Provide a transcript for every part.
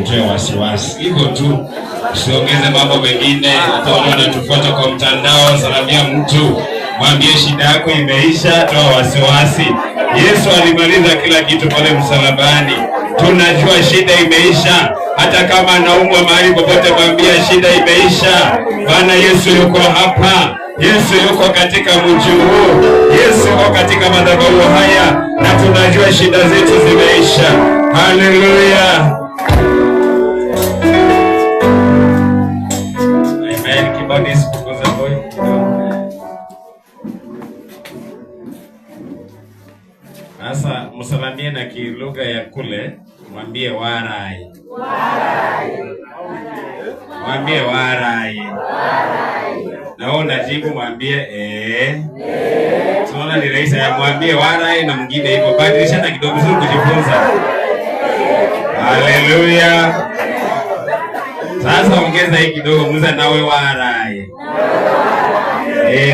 utoe wasiwasi. Hivyo tu, usiongeze mambo mengine. Hata wale wanatufuata kwa mtandao, salamia mtu, mwambie shida yako imeisha, toa wasiwasi. Yesu alimaliza kila kitu pale msalabani. Tunajua shida imeisha. Hata kama anaumwa mahali popote, mwambie shida imeisha. Bwana Yesu yuko hapa. Yesu yuko katika mji huu. Yesu yuko katika madhabahu haya, na tunajua shida zetu zimeisha. Haleluya. Amen. Kibali sikukoza boy. Sasa msalamie na kilugha ya kule, mwambie warai. Warai. Mwambie warai. Na wewe unajibu mwambie Tunaona ni rahisi ya mwambie warai na mwingine hivyo. Badilisha na kidogo vizuri kujifunza. Haleluya. Sasa ongeza hii kidogo, muza nawe warai.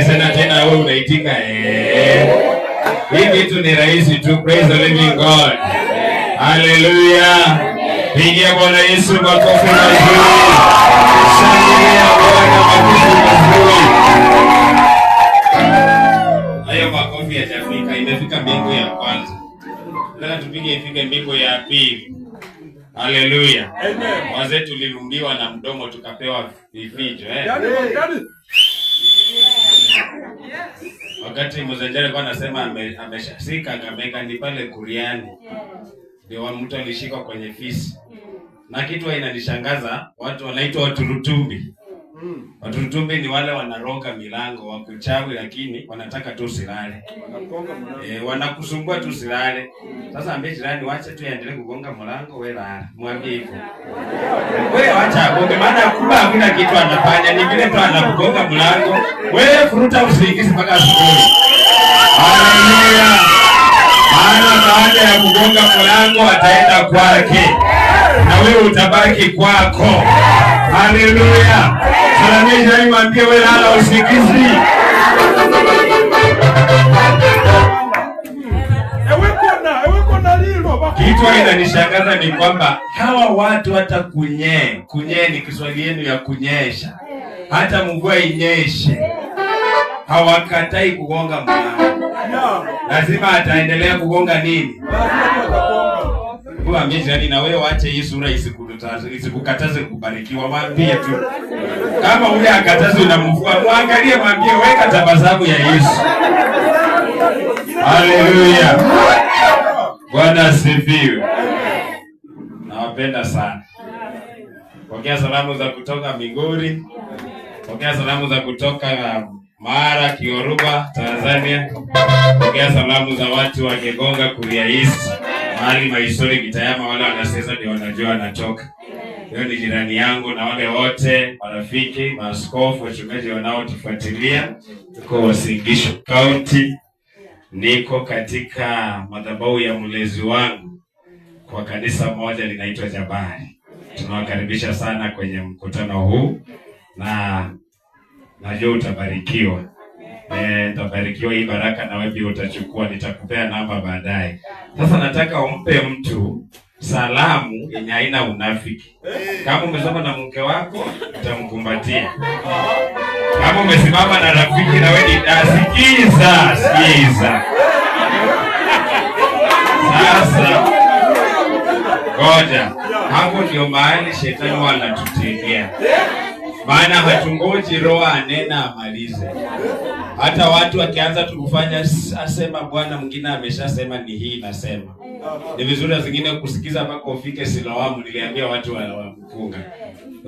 Sana tena wewe unaitika Hii vitu ni rahisi tu. Praise the living God. Haleluya. Pigia Bwana Yesu makofi mazuri. Shangilia Bwana makofi mazuri. Hayo makofi yatafika, imefika mbingu ya kwanza. Nataka tupige ifike mbingu ya pili. Haleluya. Amen. Wazee tulirumbiwa na mdomo tukapewa vifijo Wakati mzee kwa anasema ameshasika kameka ni pale Kuriani. Ndio mtu alishika kwenye fisi. Na kitu inanishangaza, watu wanaitwa waturutumbi. Waturutumbi ni wale wanaronga milango wa kuchawi, lakini wanataka tu usilale. Wanakusumbua tu usilale. Sasa ambie jirani wacha tu yaendelee kugonga mlango, wewe lala. Mwambie hivyo. Wewe acha agonge, maana kumbe hakuna kitu anafanya, ni vile tu anakugonga mlango. Wewe furuta usingizi mpaka asubuhi. Haleluya. Maana baada ya kugonga mlango ataenda kwake, na wewe utabaki kwako. Haleluya. Salamia jirani, mwambie wewe lala usingizi. Kitu inanishangaza ni kwamba hawa watu hata kunye ni Kiswahili yenu ya kunyesha. Hata mvua inyeshe, hawakatai kugonga mlango. Lazima ataendelea kugonga nini? Kwa mjani na wewe waache hii sura isikukataze kubarikiwa. Mwambie tu. Kama ule akataze unamvua, muangalie mwambie weka tabasamu ya Yesu. Haleluya. Bwana asifiwe. Nawapenda sana. Pokea salamu za kutoka Migori. Pokea salamu za kutoka Mara, Kioruba, Tanzania. Pokea salamu za watu wa Kegonga, Kuria East, mahali Maisori, Kitayama, wale wanasema ndio wanajua anatoka. Leo ni jirani yangu, na wale wote marafiki, maaskofu, wachungaji wanaotufuatilia. Tuko Uasin Gishu County. Niko katika madhabahu ya mlezi wangu kwa kanisa moja linaitwa Jabari. Tunawakaribisha sana kwenye mkutano huu, na najua utabarikiwa. Utabarikiwa hii baraka, na wewe utachukua, nitakupea namba baadaye. Sasa nataka umpe mtu salamu yenye haina unafiki. Kama umesoma na mke wako, utamkumbatia. Kama umesimama na rafiki na wewe sikiza. Sasa ngoja, hapo ndio mahali shetani wanatutegea. Maana hatungoji roho anena amalize. Hata watu wakianza tukufanya asema Bwana, mwingine ameshasema ni hii nasema. Ni vizuri zingine kusikiza mpaka ufike Siloamu. Niliambia watu wa mkunga,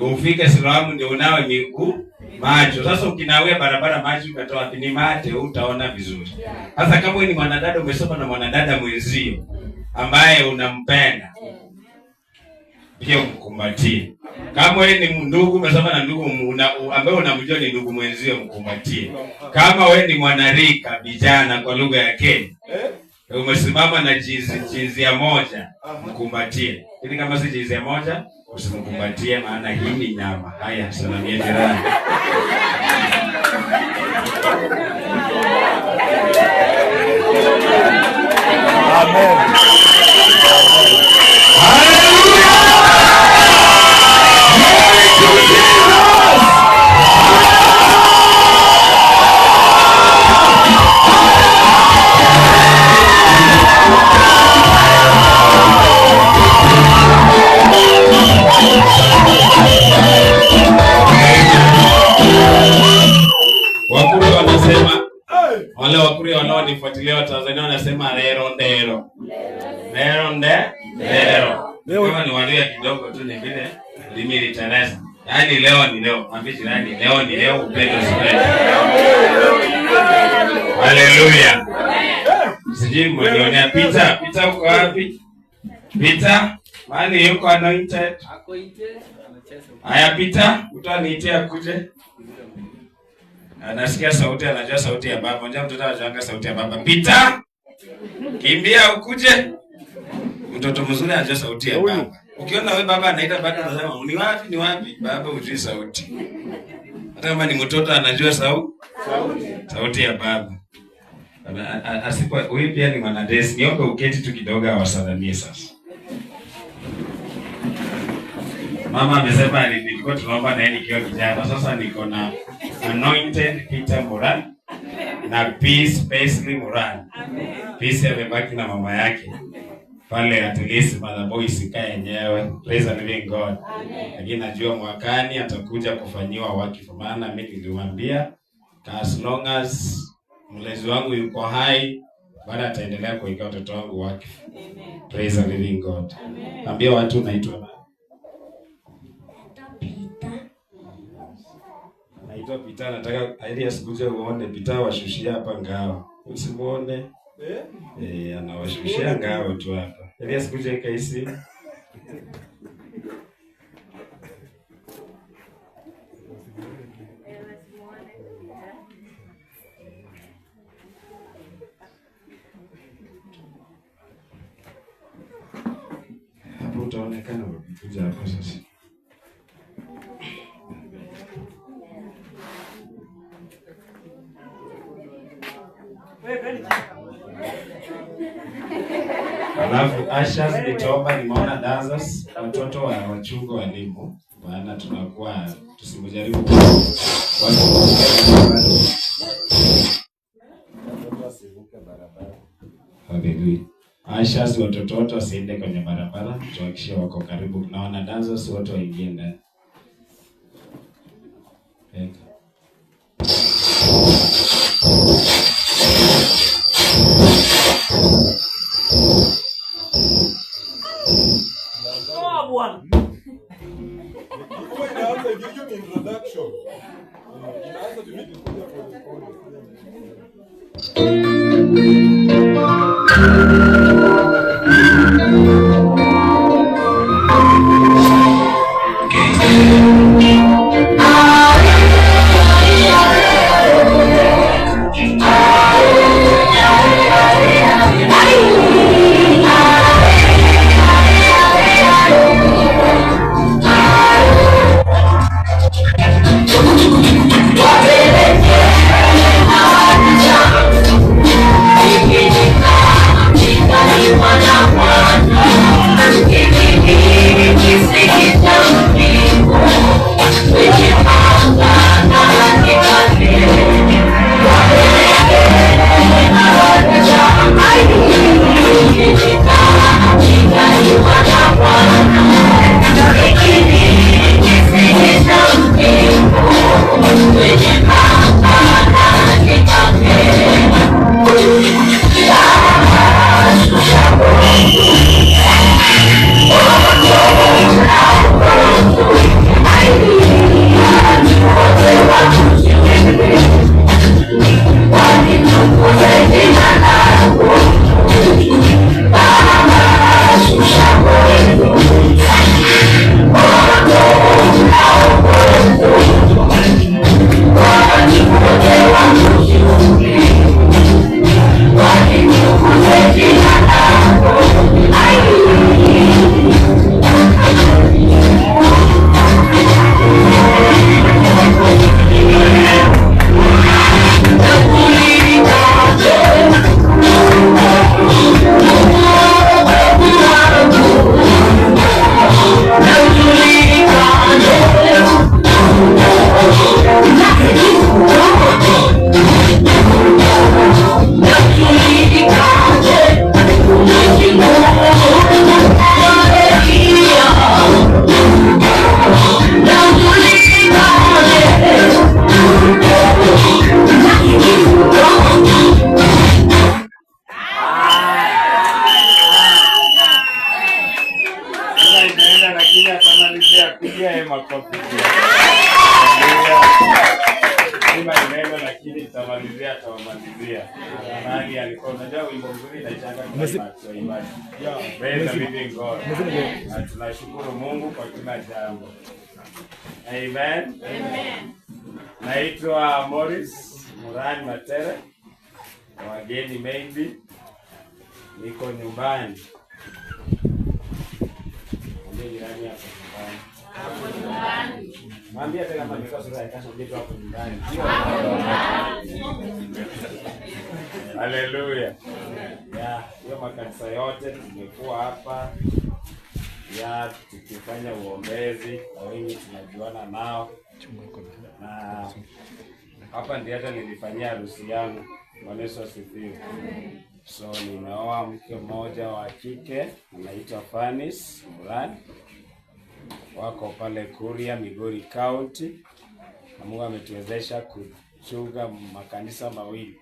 ufike Siloamu ndio unawe miguu macho. Sasa ukinawea barabara macho ukatoa ni mate, utaona vizuri. Sasa kama wewe ni mwanadada umesoma na mwanadada mwenzio ambaye unampenda, pia mkumbatie. Kama wewe ni ndugu umesoma na ndugu ambaye unamjua ni ndugu mwenzio, mkumbatie. Kama wewe ni mwanarika vijana kwa lugha ya Kenya, umesimama na jinsia moja, mkumbatie. Ili kama si jinsia moja usimkumbatie, maana hii ni nyama. Haya, salamia jirani. Amen. Hallelujah. nimemwalia kidogo tu ni vile limeliteneza. Yaani leo ni leo. Mwambie jirani leo ni leo, upendo sipende. Haleluya. Sijui mwenyeonea Peter uko wapi? Peter, mali yuko anointed. Ako nje anacheza. Haya Peter, utaniitia kuje. Anasikia sauti, anajua sauti ya baba. Unajua mtoto anajua sauti ya baba. Peter, kimbia ukuje. Mtoto mzuri anajua sauti ya baba. Ukiona wewe baba anaita baba unasema ni wapi ni wapi? Baba hujui sauti. Hata kama ni mtoto anajua sauti ya baba. Asipo wewe pia ni mwanadesi. Niombe uketi tu kidogo awasalimie sasa. Mama amesema nilikuwa tunaomba na yeye nikiwa kijana. Sasa niko na anointed Peter Moran na Peace Paisley Moran. Peace amebaki na mama yake. Pale at least mother boy sikae yenyewe. Praise the living God. Lakini najua mwakani atakuja kufanyiwa wakifu, maana mimi niliwaambia as long as mlezi wangu yuko hai bado ataendelea kuweka watoto wangu wakifu. Praise the living God. Ambia watu naitwa Peter, nataka ili asikuje uone Peter washushia hapa ngao. Usimuone. Anawashushia ngao tu hapa. Ili asikuje kaisi. Hapo utaonekana ukikuja hapo sasa. Alafu Ashas nitaomba, nimeona dancers watoto wa wachungo walimu, maana tunakuwa tusimjaribu Haleluya. Ashas watoto wote wasiende kwenye barabara, tuhakikishe wako karibu. Naona dancers wote waingie ndani. Introduction. One kumaliza, lakini atamalizia. Pigia makofi. Ni maneno lakini itamalizia, atawamalizia. Nani alikuwa unajua wimbo mzuri inachanga kwa imani. Praise the living God. Tunashukuru Mungu kwa kila jambo. Amen. Naitwa Morris Murani Matere. Wageni maybe niko nyumbani. Ndio jirani hapo nyumbani. Mwambie tena kama niko sura ya kesho ndio hapo nyumbani. Haleluya. Hiyo makanisa yote tumekuwa hapa. Tukifanya uombezi na wengi tunajuana nao. Na hapa ndiyo hata nilifanyia harusi yangu. Bwana Yesu asifiwe. So nimeoa mke mmoja wa kike anaitwa Fanis Murani. Wako pale Kuria, Migori County. Na Mungu ametuwezesha kuchunga makanisa mawili.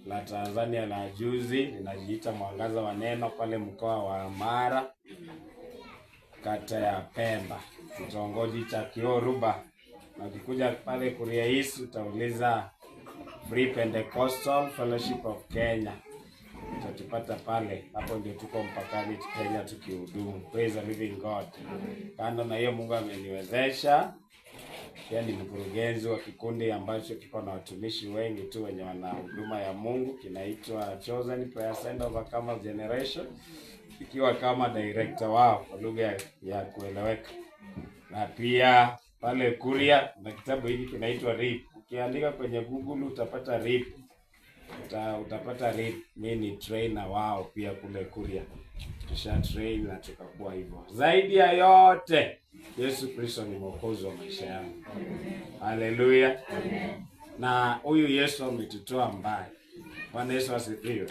La Tanzania na juzi linajiita Mwangaza wa Neno pale mkoa wa Mara, kata ya Pemba, kitongoji cha Kioruba. Na ukikuja pale Kuria East utauliza Free Pentecostal Fellowship of Kenya. Utatupata pale. Hapo ndio tuko mpakani Kenya tukihudumu. Praise the living God. Kando na hiyo Mungu ameniwezesha. Pia ni mkurugenzi wa kikundi ambacho kiko na watumishi wengi tu wenye wana huduma ya Mungu, kinaitwa Chosen Prayer Center Overcomer Generation, ikiwa kama director wao kwa lugha ya kueleweka. Na pia pale Kuria na kitabu hiki kinaitwa RIP. Ukiandika kwenye Google utapata RIP. Utapata RIP. Mimi ni trainer wao pia kule Kuria. Tusha train na tukakuwa hivyo. Zaidi ya yote, Yesu Kristo ni mwokozi wa maisha yangu. Haleluya. Na huyu Yesu ametutoa mbali. Bwana Yesu asifiwe.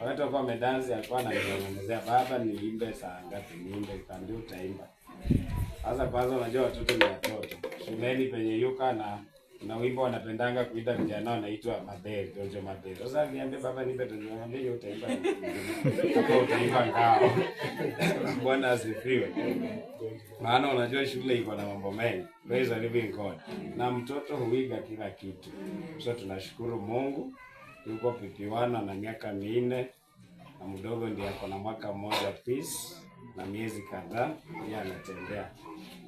Wakati wako amedansi alikuwa ananielezea, baba niimbe saa ngapi? Niimbe kandi utaimba. Sasa kwanza unajua watoto ni watoto. Shuleni penye yuka na wimbo wanapendanga kuimba vijana wanaitwa Mabel, Donjo Mabel. Sasa niambie baba niimbe Donjo Mabel, utaimba. Utaimba ngao. Bwana asifiwe. Maana unajua shule iko na mambo mengi. Praise the living God. Na mtoto huiga kila kitu. So tunashukuru Mungu. Yuko pipiwana na miaka 4 na mdogo ndiye ako na mwaka mmoja peace na miezi kadhaa yeye anatembea.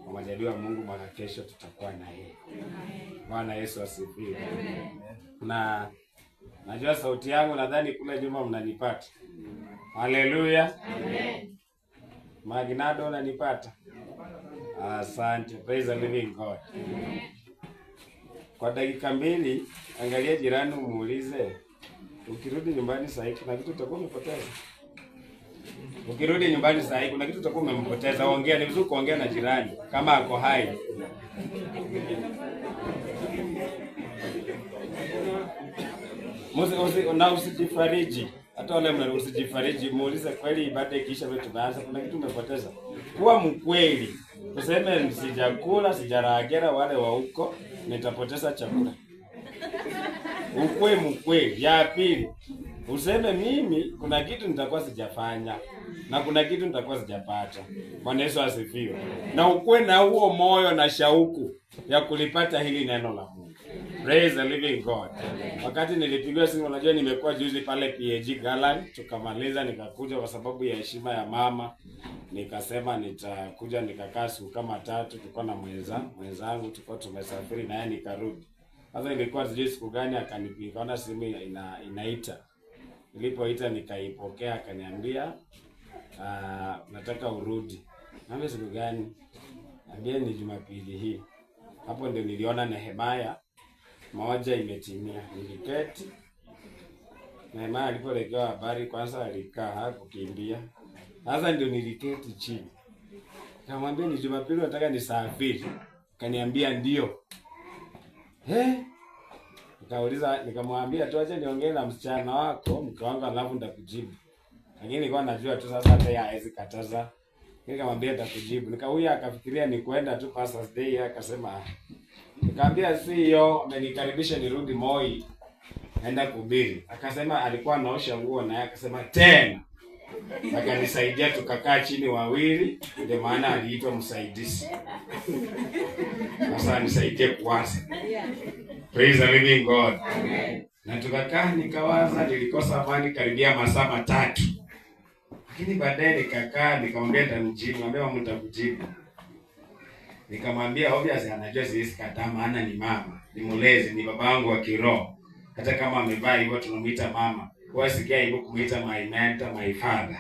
Kwa majaliwa Mungu mwaka kesho tutakuwa na yeye. Bwana Yesu asifiwe. Na najua sauti yangu nadhani kule nyuma mnanipata. Haleluya. Amen. Magnado unanipata? Asante. Praise the living God. Kwa dakika 2 angalia jirani umuulize, ukirudi nyumbani saa hii kuna kitu utakuwa umepoteza. Ukirudi nyumbani saa hii kuna kitu utakuwa umempoteza. Ongea, ni vizuri kuongea na jirani kama ako hai. Usijifariji. Hata wale usijifariji, muulize kweli ibada ikisha wewe tunaanza kuna kitu umepoteza. Kuwa mkweli. Useme sijakula, sijaragera wale wa huko, nitapoteza chakula. Ukwe mkweli. Ya pili, useme mimi kuna kitu nitakuwa sijafanya na kuna kitu nitakuwa sijapata. Bwana Yesu asifiwe. Na ukwe na huo moyo na shauku ya kulipata hili neno la Mungu. Praise the living God. Wakati nilipigiwa simu, unajua nimekuwa juzi pale PAG Galan, tukamaliza nikakuja kwa sababu ya heshima ya mama. Nikasema nitakuja nikakaa siku kama 3, tulikuwa na mwenzangu tulikuwa tumesafiri na yeye nikarudi. Sasa ilikuwa sijui siku gani akanipigia, kaona simu inaita. Nilipoita nikaipokea, akaniambia nataka urudi. Naambia siku gani? Naambia ni Jumapili hii. Hapo ndio niliona Nehemia 1 imetimia. Niliketi. Nehemia alipolekewa habari kwanza alikaa hakukimbia. Sasa ndio niliketi chini. Nikamwambia ni Jumapili nataka nisafiri. Kaniambia ndio. Nikauliza, nikamwambia tuache niongee na msichana wako, mke wangu alafu ndakujibu. Lakini nilikuwa najua tu sasa hata yeye hawezi kataza. Nikamwambia nitakujibu. Huyu akafikiria ni kwenda tu Pastor's Day, akasema. Nikamwambia sio, amenikaribisha nirudi Moi. Naenda kuhubiri. Akasema alikuwa anaosha nguo na yeye akasema tena. Akanisaidia, tukakaa chini wawili, ndio maana aliitwa msaidizi. Sasa anisaidie kuwaza. Praise the living God. Na tukakaa nikawaza, nilikosa amani karibia masaa 3. Lakini baadaye nikakaa nikamwambia nitamjibu, ambaye mtakujibu. Nikamwambia obviously anajua siwezi kataa, maana ni mama, ni mlezi, ni baba wangu wa kiroho. Hata kama amevaa hivyo tunamuita mama. Kwa sikia hivyo kumuita my mentor, my father.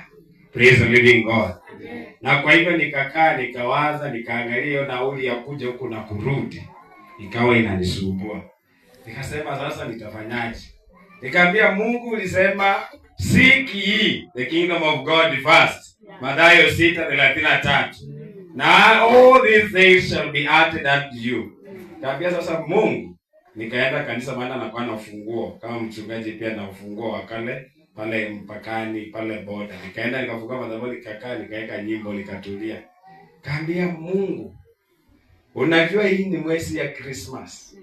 Praise the living God. Na kwa hivyo nikakaa nikawaza, nikaangalia hiyo nauli ya kuja huku na kurudi. Ikawa inanisumbua. Nikasema sasa nitafanyaje? Nikamwambia Mungu ulisema seek ye the kingdom of God first. Mathayo 6:33. Na all these things shall be added unto you. Nikamwambia sasa Mungu, nikaenda kanisa maana nakuwa na ufunguo kama mchungaji pia na ufunguo wa kale pale mpakani pale boda. Nikaenda nikafungua madhabahu, nikakaa nikaweka nyimbo, nikatulia. Kaambia Mungu, unajua hii ni mwezi ya Christmas.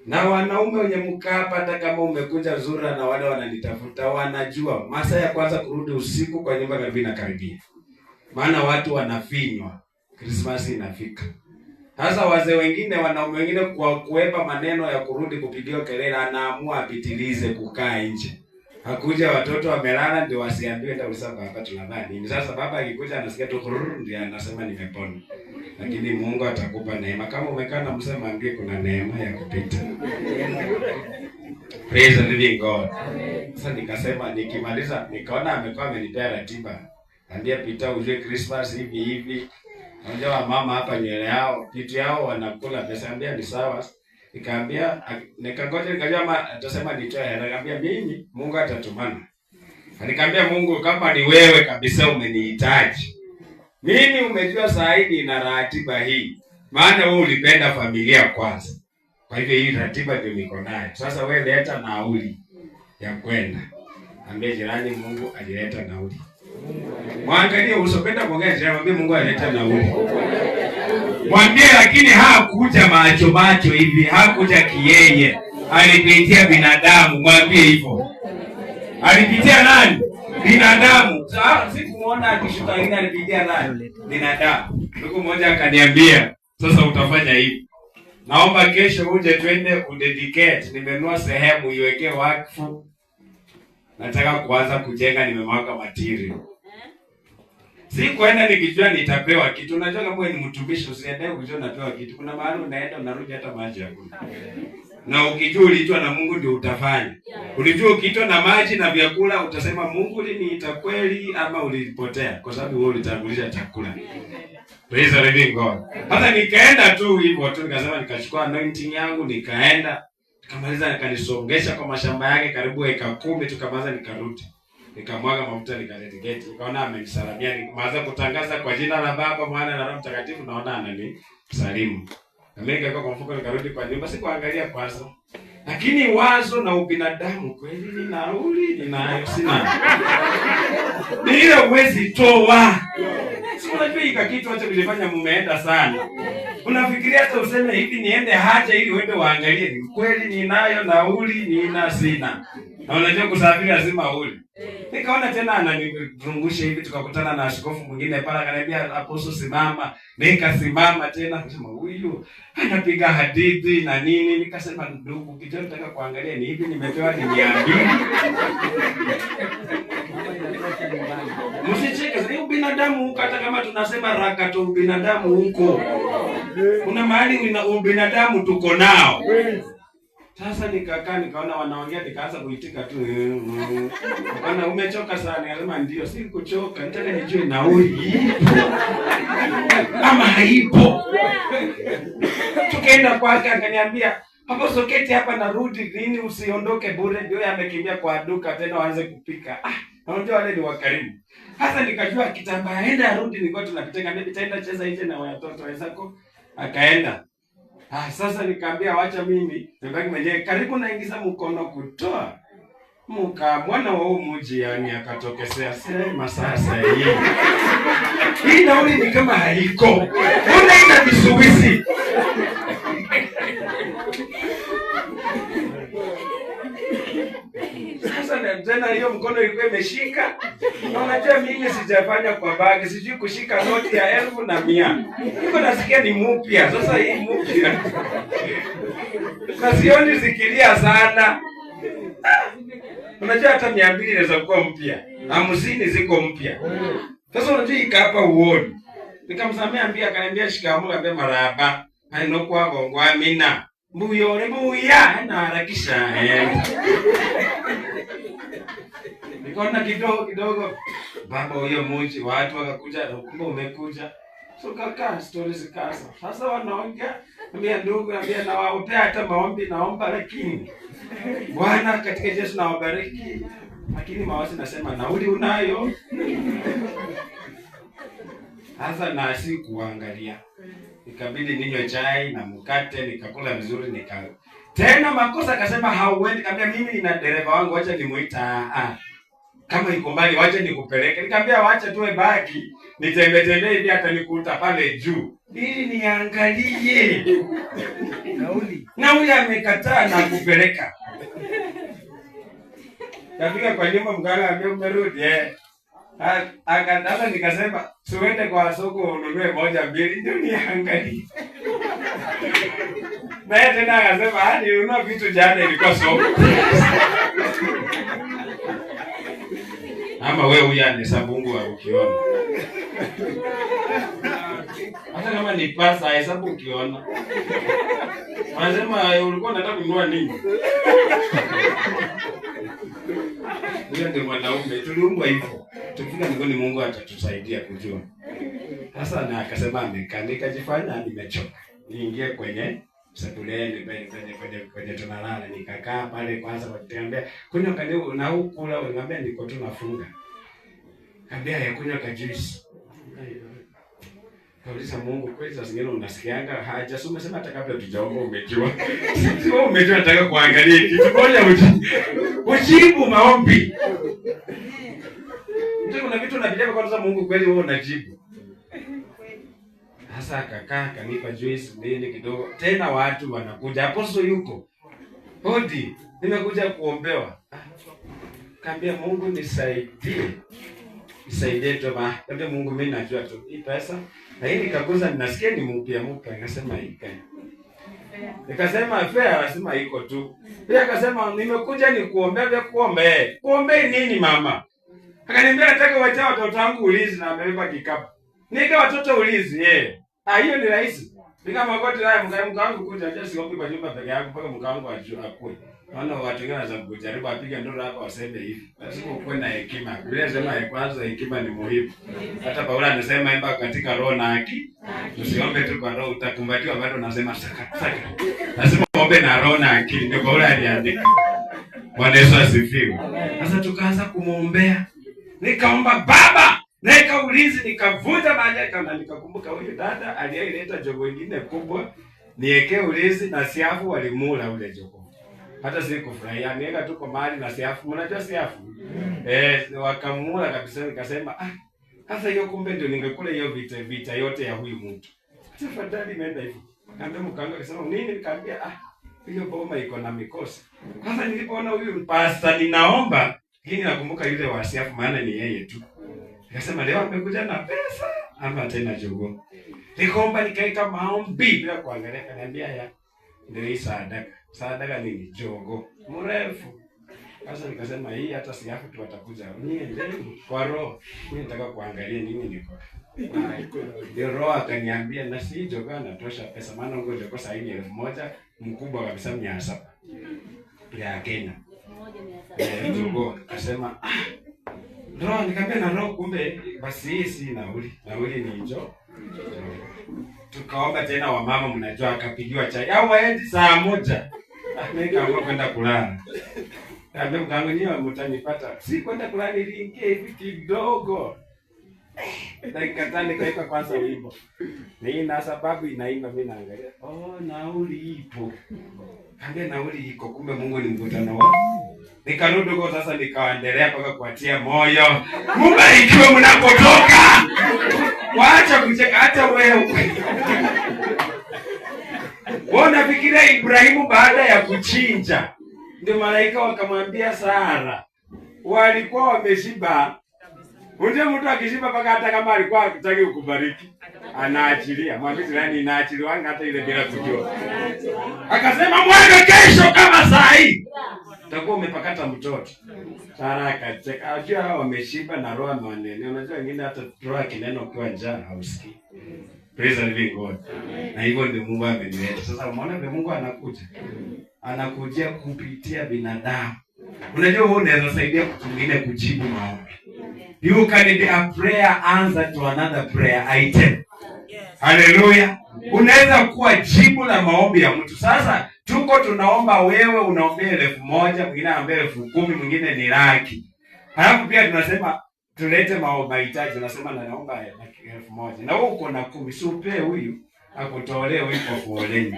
Na wanaume wenye mkapa hata kama umekuja Zura na wale wananitafuta wanajua masaa ya kwanza kurudi usiku kwa nyumba karibu inakaribia. Maana watu wanafinywa, Christmas inafika. Sasa wazee wengine, wanaume wengine kwa kuepa maneno ya kurudi kupigiwa kelele, anaamua apitilize kukaa nje. Hakuja watoto wamelala ndio wasiambiwe ndio usaba hapa tunadhani nini. Sasa baba akikuja anasikia tu ndio anasema nimepona. Lakini Mungu atakupa neema. Kama umekaa na msema ambie kuna neema ya kupita. Praise the living God. Sasa nikasema nikimaliza nikaona amekuwa amenipea ratiba. Ambia pita ujue Christmas hivi hivi. Unajua mama hapa nywele yao, kitu yao wanakula pesa, ambia ni sawa. Nikaambia nikangoja nikajua atasema nitoe hela. Nikamwambia mimi Mungu atatumana. Nikamwambia Mungu, kama ni wewe kabisa umenihitaji. Mimi umejua saa hii na ratiba hii. Maana wewe ulipenda familia kwanza. Kwa hivyo hii ratiba ndio niko nayo. Sasa wewe leta nauli ya kwenda. Ambia jirani Mungu alileta nauli. Mwangalie usopenda kuongea jirani, mwambie Mungu alileta nauli. Mwambie lakini hakuja macho hivi, hakuja kiyeye. Alipitia binadamu, mwambie hivyo. Alipitia nani? Binadamu. Sasa sikumuona akishuka ingine alipitia nani? Binadamu. Ndugu mmoja akaniambia, sasa utafanya hivi. Naomba kesho uje twende udedicate. Nimenunua sehemu iwekee wakfu. Nataka kuanza kujenga, nimemwaga material. Si kwenda nikijua nitapewa kitu. Unajua kama wewe ni mtumishi usiende kujua unapewa kitu. Kuna mahali unaenda unarudi hata maji hakuna. Na ukijua uliitwa na Mungu ndio utafanya. Ulijua ukiitwa na maji na vyakula utasema Mungu uliniita kweli ama ulipotea, kwa sababu wewe ulitangulisha chakula. Praise the living God. Hata nikaenda tu hivyo tu, nikasema nikachukua anointing yangu nikaenda. Nikamaliza nikanisongesha kwa mashamba yake karibu eka 10, tukamaliza nikarudi. Nikamwaga mafuta nikadedicate. Nikaona amenisalamia, nikaanza kutangaza kwa jina la Baba, Mwana na Roho Mtakatifu, naona ananisalimu. Ameka kwa mfuko nikarudi kwa nyumba, sikuangalia kwanza. Lakini wazo na ubinadamu kweli ni nauli ninayo sina. Ni ile uwezi toa. Sio unajua hiki kitu acha kujifanya mumeenda sana. Unafikiria hata useme hivi niende haja ili uende waangalie ni kweli ninayo nauli nina sina. Na unajua kusafiri lazima uli. Nikaona tena ananirungusha hivi, tukakutana na askofu mwingine pale akaniambia Apostle simama. Nikasimama tena kusema huyu anapiga hadithi na nini. Nikasema ndugu kijana nataka kuangalia ni hivi nimepewa ni 200. Msicheke sasa ubinadamu huko, hata kama tunasema raka tu ubinadamu huko. Kuna mahali ubinadamu tuko nao. Sasa nikakaa nikaona wanaongea nikaanza kuitika tu. Bwana umechoka sana, nikasema ndio, si kuchoka, nataka nijue nauli ama haipo. Tukaenda kwake akaniambia, "Hapo soketi hapa narudi nini, usiondoke bure." Ndio amekimbia kwa duka tena waanze kupika. Unajua wale ni wakarimu. Sasa nikajua kitambaa aenda arudi, nilikuwa tunapitanga mimi nitaenda cheza nje na watoto wenzako. Akaenda. Sasa nikaambia wacha mimi nibaki mwenyewe, karibu naingiza mkono kutoa. Mwana wa huu mji yani akatokesea sema sasa hii. Hii nauli ni kama haiko. Mbona ina visuwisi? Sasa tena hiyo mkono ilikuwa imeshika. Na unajua mimi sijafanya kwa bagi, sijui kushika noti ya 1000 na 100. Niko nasikia ni mpya. Sasa hii mpya. Na sioni zikilia sana. Unajua hata 200 inaweza kuwa mpya. 50 ziko mpya. Sasa unajua ikapa uone. Nikamsamea ambia akaniambia shikamoo ambaye maraba. Hainokuwa gongo amina. Mbuyo mbuya na harakisha. Nikaona kidogo baba huyo mmoja watu wakakuja kumbe umekuja. So kaka stories zikasa. Sasa wanaongea ambia ndugu ambia na waopea hata maombi naomba lakini Bwana katika Yesu na wabariki. Lakini mawazo nasema nauli unayo. Sasa na sikuangalia. Ikabidi ninywe chai na mkate nikakula vizuri nikala. Tena makosa akasema hauendi, kaambia mimi nina dereva wangu acha nimuita kama iko mbali wacha nikupeleke. Nikamwambia waacha tuwe baki nitembee hivi hata nikuta pale juu. Ili niangalie. Nauli amekataa na kupeleka. Kafika kwa nyumba mganga ambia umerudi akataka nikasema siwende kwa soko ununue moja mbili ndio niangalie. Naye tena akasema nilinunua vitu jana ilikuwa soko. Ama wewe huyu anahesabu Mungu ukiona. Hata kama ni pasa hesabu ukiona. Wanasema ulikuwa unataka kununua nini? Huyo ndio mwanaume tuliumbwa hivyo. Tukifika mbinguni Mungu atatusaidia kujua. Sasa na akasema nikajifanya nimechoka. Niingie kwenye sebuleni kwenye tunalala nikakaa pale kwanza wakitembea kunywa kanio na huku la ngambia niko tu nafunga. Kaambia ya kunywa kajuice. Kauliza Mungu kweli sasa zingine unasikianga haja sio umesema hata kabla tujaomba umejua. Sio umejua nataka kuangalia kitu moja ujibu maombi. Ndio kuna vitu unapitia kwa Mungu kweli wewe unajibu. Sasa akakaa kanipa juice nini kidogo. Tena watu wanakuja. Apostle yuko. Hodi, nimekuja kuombewa. Kaambia Mungu nisaidie. Nisaidie tu ba. Kaambia Mungu mimi najua tu hii pesa. Na hii nikaguza ninasikia ni mpya. Nikasema ika. Nikasema fair anasema iko tu. Pia akasema nimekuja nikuombea vya kuombe. Kuombe nini mama? Akaniambia nataka wacha watoto wangu ulizi na amebeba kikapu. Nika watoto ulizi hiyo ni rahisi. Nika magoti haya mka wangu kuja acha siombi kwa nyumba peke yangu mpaka mka wangu ajue akue. Naona watu wengine wanaanza kujaribu apiga ndoro hapa waseme hivi. Lazima uwe na hekima. Biblia inasema kwanza hekima ni muhimu. Hata Paulo anasema imba katika roho na haki. Usiombe tu kwa roho utakumbatiwa bado unasema saka. Lazima uombe na roho na akili. Ndio Paulo aliandika. Bwana Yesu asifiwe. Sasa tukaanza kumuombea. Nikaomba Baba Nika ulinzi nikavuta malaika na nikakumbuka huyu dada aliyeleta jogo nyingine kubwa niwekee ulinzi na siafu walimula ule jogo. Hata sikufurahia niweka tu kwa mahali na siafu mnajua siafu. Wakamula kabisa nikasema sasa hiyo kumbe ndio ningekula hiyo vita yote ya huyu mtu. Tafadhali nenda hivyo. Kaambia mkanga akasema nini nikamwambia hiyo boma iko na mikosi. Sasa nilipoona huyu pasta ninaomba lakini nakumbuka yule wa siafu maana ni yeye tu. Nikasema leo amekuja na pesa ama tena jogo. Nikaomba nikaika maombi bila kuangalia kaniambia ndio hii sadaka. Sadaka nini? Jogo. Mrefu. Sasa nikasema hii hata siafu tu watakuja. Niendeni kwa roho. Mimi nataka kuangalia nini niko. Ndio roho akaniambia na si jogo anatosha pesa maana ngo jogo sasa hivi 1000 mkubwa kabisa 700 ya Kenya. Jogo akasema roho nikamwambia na roho kumbe basi hii si nauli. Nauli ni hicho. Tukaomba tena wamama mnajua akapigiwa chai. Au waende saa 1. Nikaamua kwenda kulala. Kaambia mkangu nyinyi mtanipata. Si kwenda kulala niliingia hivi kidogo. Dakika 5 nikaweka kwanza wimbo. Ni na sababu inaimba mimi naangalia. Nauli ipo. Kaambia nauli iko kumbe Mungu ni mkutano wao. Nikarudi kwa sasa nikaendelea mpaka kuatia moyo. Mbarikiwe mnapotoka. Waacha kucheka hata wewe. Unafikiria Ibrahimu baada ya kuchinja ndio malaika wakamwambia Sara, walikuwa wameshiba. Unajua mtu akishiba mpaka hata kama alikuwa akitaki kukubariki, anaachilia. Mwambie nani inaachiliwa hata ile bila kujua. Akasema mwaga kesho kama saa hii. Utakuwa umepakata mtoto. Sara akacheka. Ajua hao wameshiba na roho amewanene. Unajua wengine hata roho kineno kwa njaa hausikii. Praise the living God. Na hivyo ndio Mungu ameniweka. Sasa umeona vile Mungu anakuja. Anakuja kupitia binadamu. Unajua wewe unaweza saidia mtu mwingine kujibu maombi. You can be a prayer answer to another prayer item. Hallelujah. Unaweza kuwa jibu la maombi ya mtu. Sasa tuko tunaomba, wewe unaombea 1,000, mwingine anaombea 10,000, mwingine ni laki. Halafu pia tunasema tulete mahitaji, tunasema naomba 1,000. Na wewe uko na 10, si upe huyu akutolee wewe kwa kuoleni.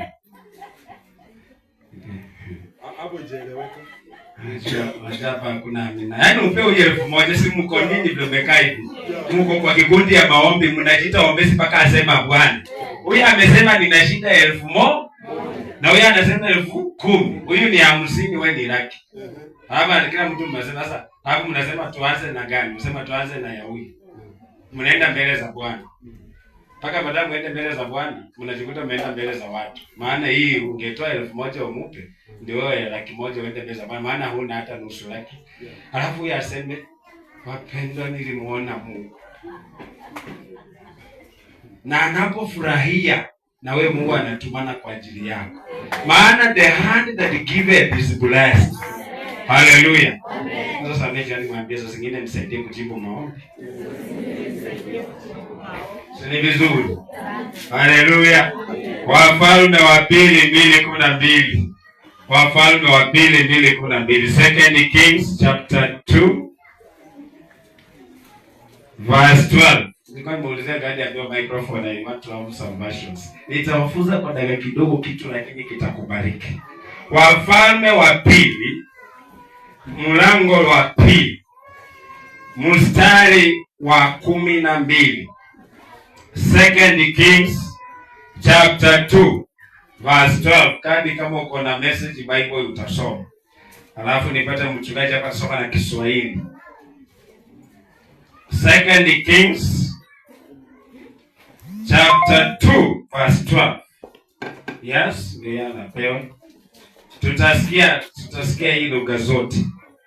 Hapo jeleweka. Hapa kuna amina. Yaani upe huyu 1,000, si mko nini vile mmekaa hivi. Mko kwa kikundi ya maombi, mnajiita ombezi mpaka asema Bwana. Huyu amesema nina shida 1,000. Na huyu anasema 10,000. Huyu ni 50, wewe ni laki. Hapa kila mtu mnasema sasa, hapo mnasema tuanze na gani? Mnasema tuanze na ya huyu. Mnaenda mbele za Bwana. Mpaka baadaye muende mbele za Bwana, mnajikuta mnaenda mbele za watu. Maana hii ungetoa 1,000 umupe, ndio wewe 100,000 uende mbele za Bwana. Maana huna hata nusu laki. Alafu huyu aseme wapendwa, nilimuona Mungu. Na anapofurahia na wewe Mungu anatumana kwa ajili yako. Maana the hand that giveth is blessed. Hallelujah. Amen. Sasa mimi nimwambie sasa zingine nisaidie kujibu maombi. Ni vizuri. Hallelujah. Wafalme wa pili 2:12. Wafalme wa pili 2:12. Second Kings chapter 2 verse 12. Nilikuwa nimeulizia gani ya microphone, I want to have some versions. Nitawafunza kwa dakika kidogo kitu lakini kitakubariki. Wafalme wa pili mlango wa pili mstari wa 12. Second Kings chapter 2 verse 12. Kadi kama uko na message Bible utasoma. Alafu nipate mchungaji hapa soma na Kiswahili. Second Kings chapter 2 verse 12. Yes, ndio anapewa. Tutasikia hii lugha zote.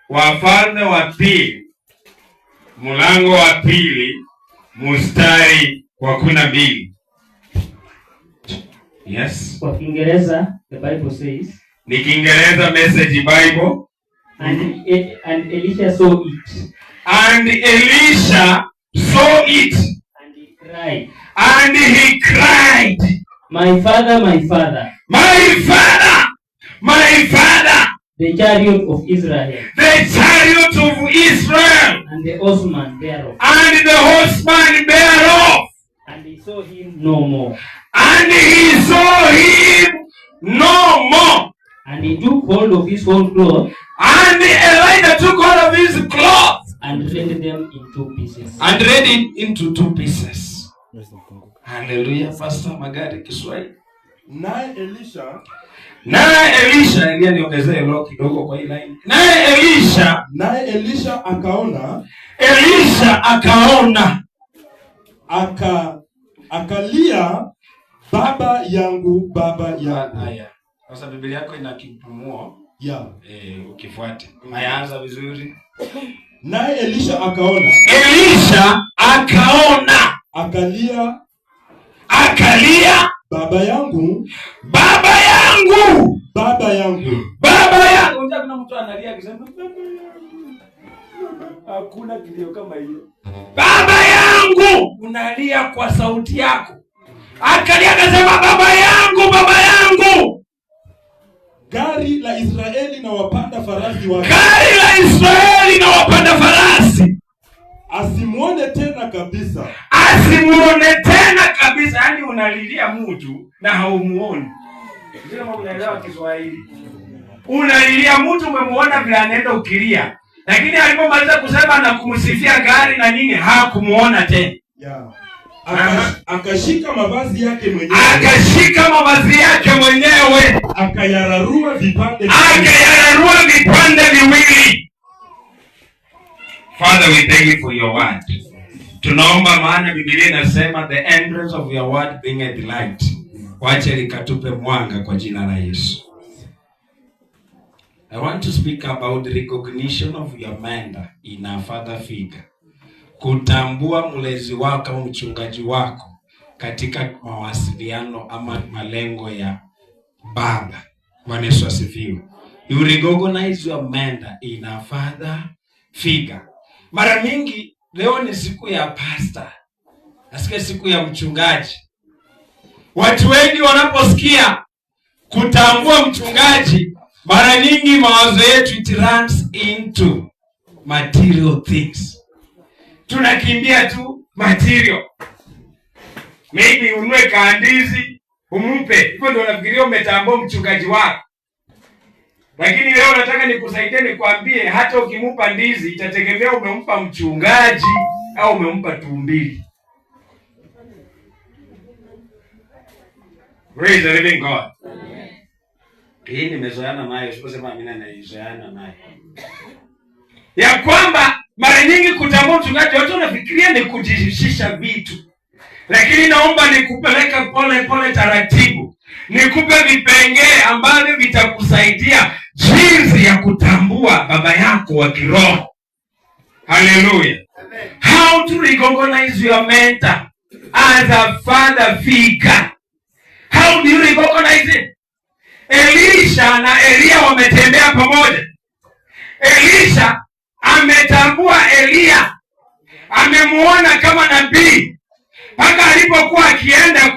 Wafalme wa pili mlango wa pili mstari wa 12. Yes. Kwa Kiingereza the Bible says, ni Kiingereza Message Bible. And Elisha saw it. And Elisha saw it. And he cried. And he cried, My father, my father. My father, my father. The chariot of Israel. The chariot of Israel. And the horseman thereof. And the horseman thereof. And he saw him no more. And he saw him no more. And he took hold of his own clothes. And Elijah took hold of his clothes. And rent them in 2 pieces. And rent it into 2 pieces. Hallelujah. Pastor Magari Kiswahili. Naye Elisha Elia niongezee leo kidogo kwa hii line. Naye Elisha akaona akalia, baba yangu. Haya. Sasa Biblia yako ina kipumuo. Yeah. Ukifuate. Maanza vizuri. Naye Elisha akaona. Akalia, baba yangu. Unataka kuna mtu analia akisema hakuna kilio kama hiyo. Baba yangu, unalia kwa sauti yako. Akalia akasema baba yangu. Gari la Israeli na wapanda farasi. Asimuone tena kabisa. Yaani unalilia mtu na haumuoni. Ndio mambo unaelewa Kiswahili. Unalilia mtu umemuona vile anaenda ukilia. Lakini alipomaliza kusema na kumsifia gari na nini hakumuona tena. Yeah. Akashika mavazi yake mwenyewe. Akayararua vipande viwili. Father, we thank you for your word. Tunaomba maana Biblia inasema the entrance of your word being a delight. Wacha likatupe mwanga kwa jina la Yesu. I want to speak about the recognition of your mentor in a father figure. Kutambua mlezi wako au mchungaji wako katika mawasiliano ama malengo ya baba. Bwana Yesu asifiwe. You recognize your mentor in a father figure. Mara mingi leo ni siku ya pastor. Nasikia siku ya mchungaji. Watu wengi wanaposikia kutambua mchungaji, mara nyingi mawazo yetu it runs into material things. Tunakimbia tu material. Maybe unue kandizi umpe. Hivyo ndio unafikiria umetambua mchungaji wako. Lakini leo nataka nikusaidie nikwambie hata ukimupa ndizi itategemea umempa mchungaji au umempa tumbili. Praise the living God. Hii nimezoeana nayo, siposema amina naizoeana nayo. Ya kwamba mara nyingi kutambua mchungaji watu wanafikiria ni kujishusha vitu. Lakini naomba nikupeleka pole pole taratibu. Nikupe vipengele ambavyo vitakusaidia jinsi ya kutambua baba yako wa kiroho. Hallelujah. How to recognize your mentor as a father figure. How do you recognize it? Elisha na Elia wametembea pamoja. Elisha ametambua Elia. Amemuona kama nabii. Mpaka alipokuwa akienda